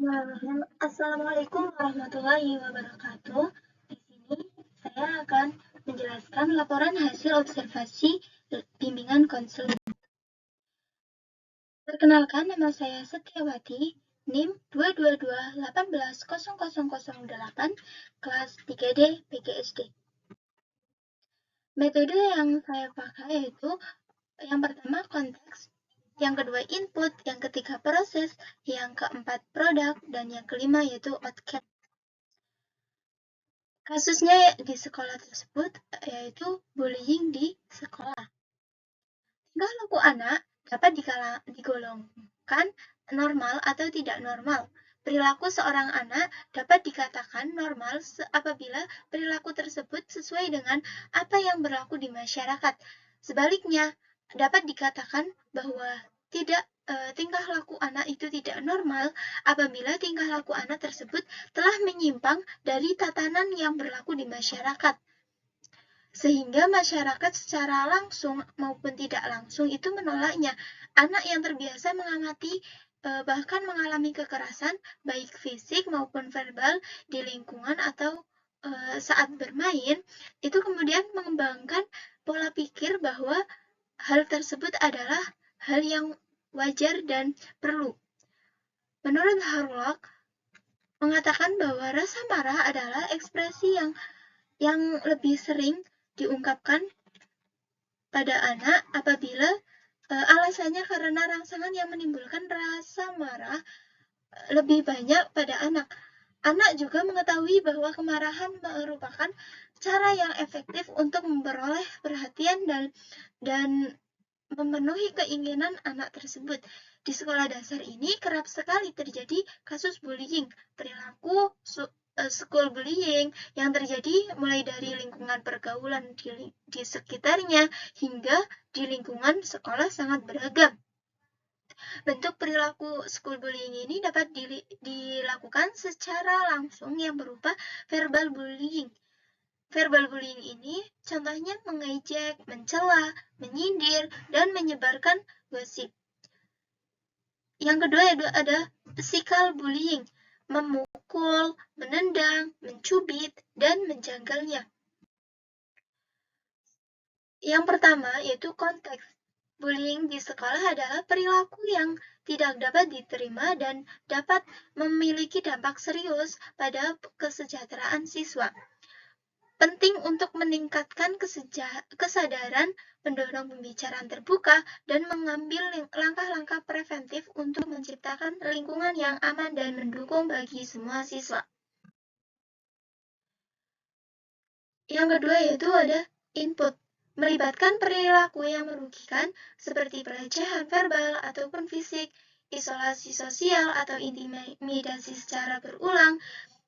Bismillahirrahmanirrahim. Assalamualaikum warahmatullahi wabarakatuh. Di sini saya akan menjelaskan laporan hasil observasi bimbingan konseling. Perkenalkan, nama saya Setiawati, NIM 222-18008, kelas 3D PGSD. Metode yang saya pakai yaitu yang pertama konteks, yang kedua input, yang ketiga proses, yang keempat produk, dan yang kelima yaitu outcome. Kasusnya di sekolah tersebut yaitu bullying di sekolah. Tingkah laku anak dapat digolongkan normal atau tidak normal. Perilaku seorang anak dapat dikatakan normal apabila perilaku tersebut sesuai dengan apa yang berlaku di masyarakat. Sebaliknya, dapat dikatakan bahwa tingkah laku anak itu tidak normal apabila tingkah laku anak tersebut telah menyimpang dari tatanan yang berlaku di masyarakat. Sehingga masyarakat secara langsung maupun tidak langsung itu menolaknya. Anak yang terbiasa mengamati bahkan mengalami kekerasan baik fisik maupun verbal di lingkungan atau saat bermain, itu kemudian mengembangkan pola pikir bahwa hal tersebut adalah hal yang wajar dan perlu. Menurut Harlock, mengatakan bahwa rasa marah adalah ekspresi yang lebih sering diungkapkan pada anak apabila alasannya karena rangsangan yang menimbulkan rasa marah lebih banyak pada anak. Anak juga mengetahui bahwa kemarahan merupakan cara yang efektif untuk memperoleh perhatian dan memenuhi keinginan anak tersebut. Di sekolah dasar ini kerap sekali terjadi kasus bullying, perilaku school bullying yang terjadi mulai dari lingkungan pergaulan di sekitarnya hingga di lingkungan sekolah sangat beragam. Bentuk perilaku school bullying ini dapat dilakukan secara langsung yang berupa verbal bullying. Verbal bullying ini contohnya mengejek, mencela, menyindir, dan menyebarkan gosip. Yang kedua ada physical bullying, memukul, menendang, mencubit, dan menjanggalnya. Yang pertama yaitu konteks. Bullying di sekolah adalah perilaku yang tidak dapat diterima dan dapat memiliki dampak serius pada kesejahteraan siswa. Penting untuk meningkatkan kesadaran, mendorong pembicaraan terbuka, dan mengambil langkah-langkah preventif untuk menciptakan lingkungan yang aman dan mendukung bagi semua siswa. Yang kedua yaitu ada input, melibatkan perilaku yang merugikan seperti pelecehan verbal ataupun fisik, isolasi sosial atau intimidasi secara berulang.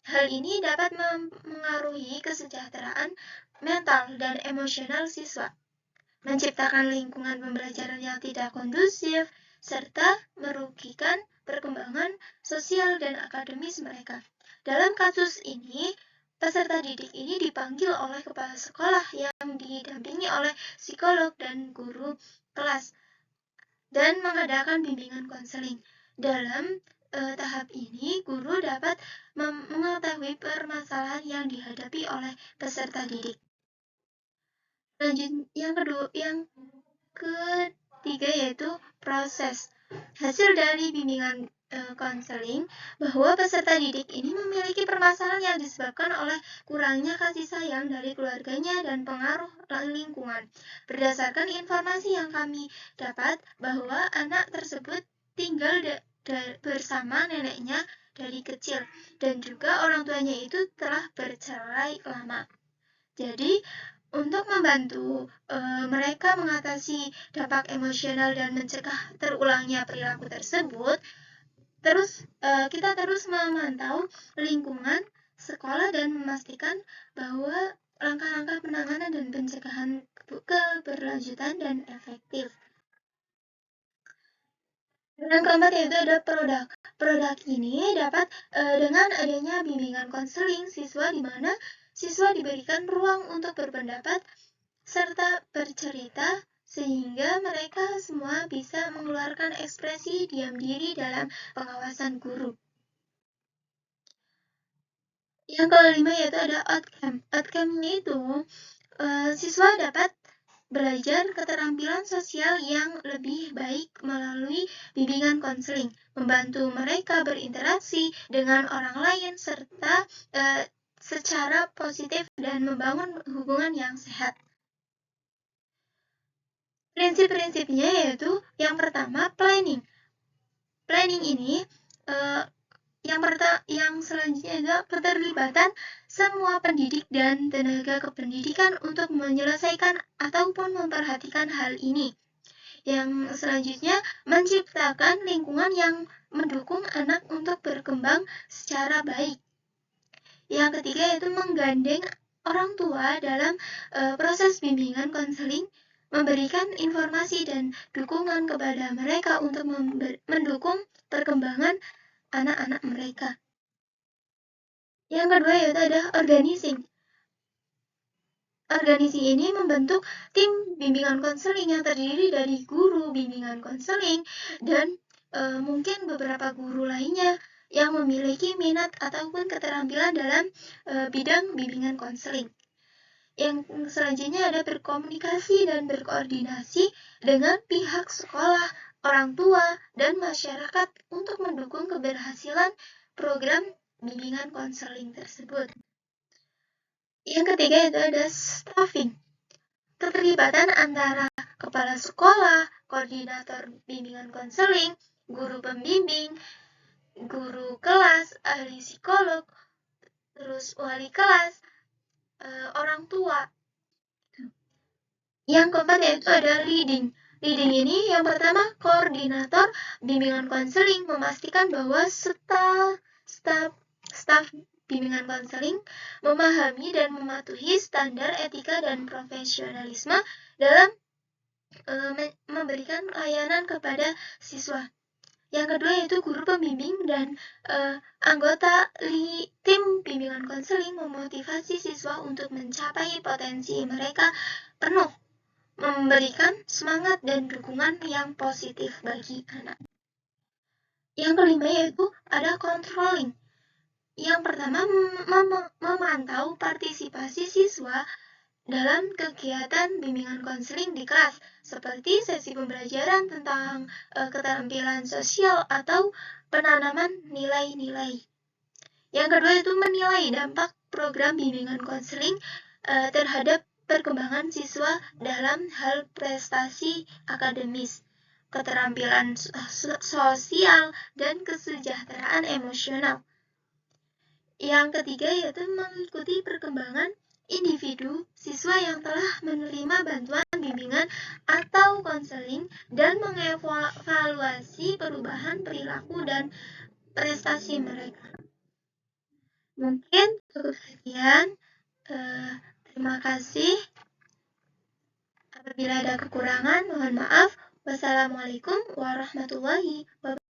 Hal ini dapat mengaruhi kesejahteraan mental dan emosional siswa, menciptakan lingkungan pembelajaran yang tidak kondusif, serta merugikan perkembangan sosial dan akademis mereka. Dalam kasus ini, peserta didik ini dipanggil oleh kepala sekolah yang didampingi oleh psikolog dan guru kelas dan mengadakan bimbingan konseling. Dalam tahap ini, guru dapat mengetahui permasalahan yang dihadapi oleh peserta didik. Lanjut, yang ketiga yaitu proses. Hasil dari bimbingan konseling bahwa peserta didik ini memiliki permasalahan yang disebabkan oleh kurangnya kasih sayang dari keluarganya dan pengaruh lingkungan. Berdasarkan informasi yang kami dapat bahwa anak tersebut tinggal bersama neneknya dari kecil dan juga orang tuanya itu telah bercerai lama. Jadi untuk membantu mereka mengatasi dampak emosional dan mencegah terulangnya perilaku tersebut, kita terus memantau lingkungan sekolah dan memastikan bahwa langkah-langkah penanganan dan pencegahan keberlanjutan dan efektif. Yang keempat yaitu ada produk. Produk ini dapat dengan adanya bimbingan konseling siswa di mana siswa diberikan ruang untuk berpendapat serta bercerita sehingga mereka semua bisa mengeluarkan ekspresi diam diri dalam pengawasan guru. Yang kelima yaitu ada outcome. Outcome-nya itu siswa dapat belajar keterampilan sosial yang lebih baik melalui bimbingan konseling, membantu mereka berinteraksi dengan orang lain serta secara positif dan membangun hubungan yang sehat. Prinsip-prinsipnya yaitu yang pertama planning. Planning ini yang selanjutnya adalah keterlibatan semua pendidik dan tenaga kependidikan untuk menyelesaikan ataupun memperhatikan hal ini. Yang selanjutnya, menciptakan lingkungan yang mendukung anak untuk berkembang secara baik. Yang ketiga yaitu menggandeng orang tua dalam proses bimbingan konseling, memberikan informasi dan dukungan kepada mereka untuk mendukung perkembangan anak-anak mereka. Yang kedua yaitu ada organizing. Organisasi ini membentuk tim bimbingan konseling yang terdiri dari guru bimbingan konseling dan mungkin beberapa guru lainnya yang memiliki minat ataupun keterampilan dalam bidang bimbingan konseling. Yang selanjutnya ada berkomunikasi dan berkoordinasi dengan pihak sekolah, orang tua, dan masyarakat untuk mendukung keberhasilan program bimbingan konseling tersebut. Yang ketiga itu ada staffing. Keterlibatan antara kepala sekolah, koordinator bimbingan konseling, guru pembimbing, guru kelas, ahli psikolog, terus wali kelas, orang tua. Yang keempat yaitu ada leading. Leading ini yang pertama koordinator bimbingan konseling memastikan bahwa staf bimbingan konseling memahami dan mematuhi standar etika dan profesionalisme dalam memberikan layanan kepada siswa. Yang kedua yaitu guru pembimbing dan anggota tim bimbingan konseling memotivasi siswa untuk mencapai potensi mereka penuh, memberikan semangat dan dukungan yang positif bagi anak. Yang kelima yaitu ada controlling. Yang pertama memantau partisipasi siswa dalam kegiatan bimbingan konseling di kelas, seperti sesi pembelajaran tentang keterampilan sosial atau penanaman nilai-nilai. Yang kedua itu menilai dampak program bimbingan konseling terhadap perkembangan siswa dalam hal prestasi akademis, keterampilan sosial, dan kesejahteraan emosional. Yang ketiga yaitu mengikuti perkembangan individu siswa yang telah menerima bantuan bimbingan atau konseling dan mengevaluasi perubahan perilaku dan prestasi mereka. Mungkin cukup sekian. Terima kasih. Apabila ada kekurangan, mohon maaf. Wassalamualaikum warahmatullahi wabarakatuh.